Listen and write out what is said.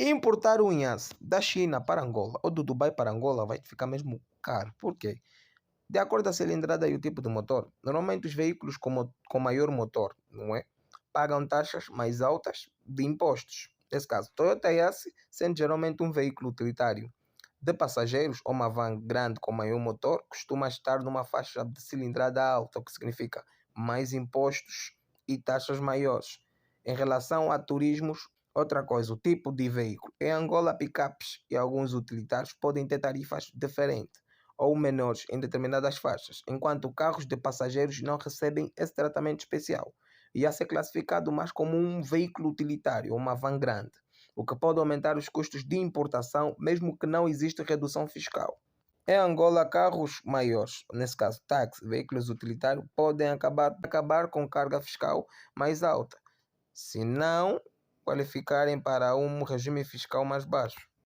Importar unhas da China para Angola ou do Dubai para Angola vai ficar mesmo caro. Por quê? De acordo com a cilindrada e o tipo de motor, normalmente os veículos com maior motor, não é? Pagam taxas mais altas de impostos. Nesse caso, Toyota Yaris, sendo geralmente um veículo utilitário de passageiros ou uma van grande com maior motor, costuma estar numa faixa de cilindrada alta, o que significa mais impostos e taxas maiores. Em relação a turismos, outra coisa, o tipo de veículo. Em Angola, picapes e alguns utilitários podem ter tarifas diferentes ou menores em determinadas faixas, enquanto carros de passageiros não recebem esse tratamento especial e a ser classificado mais como um veículo utilitário ou uma van grande, o que pode aumentar os custos de importação, mesmo que não exista redução fiscal. Em Angola, carros maiores, nesse caso táxi, veículos utilitários, podem acabar com carga fiscal mais alta, se não qualificarem para um regime fiscal mais baixo.